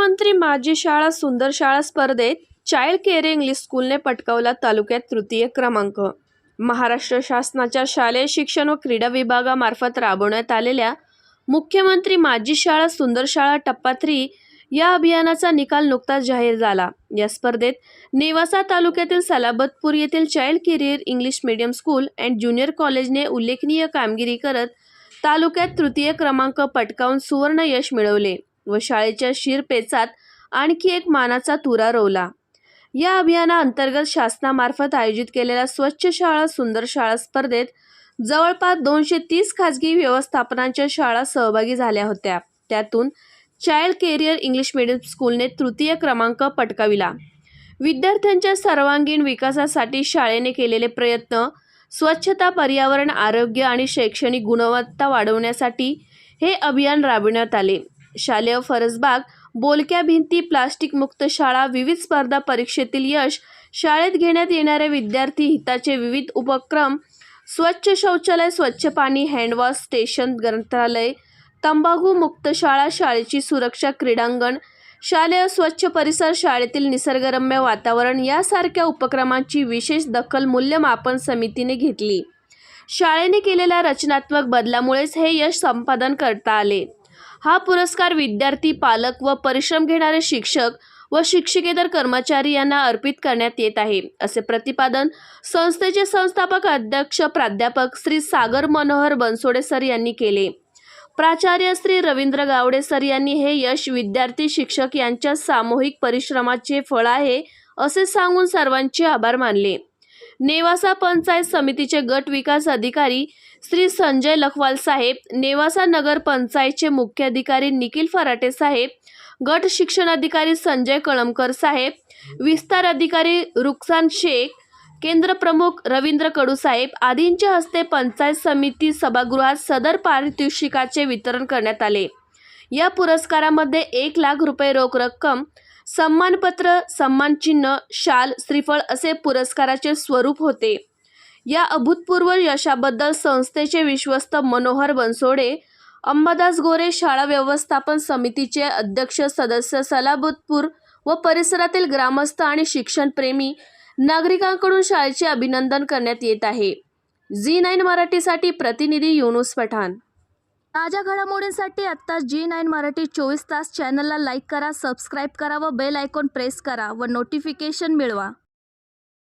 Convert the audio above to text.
मुख्यमंत्री माझी शाळा सुंदर शाळा स्पर्धेत चाइल्ड केअर इंग्लिश स्कूलने पटकावला तालुक्यात तृतीय क्रमांक। महाराष्ट्र शासनाच्या शालेय शिक्षण व क्रीडा विभागामार्फत राबवण्यात आलेल्या मुख्यमंत्री माझी शाळा सुंदर शाळा टप्पा 3 या अभियानाचा निकाल नुकताच जाहीर झाला। या स्पर्धेत नेवासा तालुक्यातील सलाबतपूर येथील child care English medium school and junior कॉलेजने उल्लेखनीय कामगिरी करत तालुक्यात तृतीय क्रमांक पटकावून सुवर्ण यश मिळवले व शाळेच्या शिरपेचात आणखी एक मानाचा तुरा रोवला। या अभियानाअंतर्गत शासनामार्फत आयोजित केलेल्या स्वच्छ शाळा सुंदर शाळा स्पर्धेत जवळपास 230 खाजगी व्यवस्थापनांच्या शाळा सहभागी झाल्या होत्या। त्यातून चाइल्ड केअर इंग्लिश मीडियम स्कूलने तृतीय क्रमांक पटकाविला। विद्यार्थ्यांच्या सर्वांगीण विकासासाठी शाळेने केलेले प्रयत्न, स्वच्छता, पर्यावरण, आरोग्य आणि शैक्षणिक गुणवत्ता वाढवण्यासाठी हे अभियान राबविण्यात आले। शालेय फरसबाग, बोलक्या भिंती, प्लास्टिक मुक्त शाळा, विविध स्पर्धा परीक्षेतील यश, शाळेत घेण्यात येणारे विद्यार्थी हिताचे विविध उपक्रम, स्वच्छ शौचालय, स्वच्छ पाणी, हँडवॉश स्टेशन, ग्रंथालय, तंबाखू मुक्त शाळा, शाळेची सुरक्षा, क्रीडांगण, शालेय स्वच्छ परिसर, शाळेतील निसर्गरम्य वातावरण यासारख्या उपक्रमांची विशेष दखल मूल्यमापन समितीने घेतली। शाळेने केलेल्या रचनात्मक बदलामुळेच हे यश संपादन करता आले। हा पुरस्कार विद्यार्थी, पालक व परिश्रम घेणारे शिक्षक व शिक्षकेतर कर्मचारी यांना अर्पित करण्यात येत आहे, असे प्रतिपादन संस्थेचे संस्थापक अध्यक्ष प्राध्यापक श्री सागर मनोहर बनसोडे सर यांनी केले। प्राचार्य श्री रवींद्र गावडे सर यांनी हे यश विद्यार्थी, शिक्षक यांच्या सामूहिक परिश्रमाचे फळ आहे असे सांगून सर्वांचे आभार मानले। नेवासा पंचायत समितीचे गट विकास अधिकारी श्री संजय लखवाल साहेब, नेवासा नगर पंचायतचे मुख्य अधिकारी निखिल फराटे साहेब, गट शिक्षण अधिकारी संजय कळमकर साहेब, विस्तार अधिकारी रुखसान शेख, केंद्र प्रमुख रवींद्र कडू साहेब आदींच्या हस्ते पंचायत समिती सभागृहात सदर पारितोषिकाचे वितरण करण्यात आले। या पुरस्कारामध्ये 1 लाख रुपये रोख रक्कम, सन्मानपत्र, सन्मानचिन्ह, शाल, श्रीफळ असे पुरस्काराचे स्वरूप होते। या अभूतपूर्व यशाबद्दल संस्थेचे विश्वस्त मनोहर बनसोडे, अंबादास गोरे, शाळा व्यवस्थापन समितीचे अध्यक्ष सदस्य, सलाबतपूर व परिसरातील ग्रामस्थ आणि शिक्षणप्रेमी नागरिकांकडून शाळेचे अभिनंदन करण्यात येत आहे। G9 मराठीसाठी प्रतिनिधी युनुस पठाण। ताज्या घडामोडींसाठी आता G9 मराठी 24 तास चॅनलला लाईक करा, सबस्क्राईब करा व बेल आयकॉन प्रेस करा व नोटिफिकेशन मिळवा।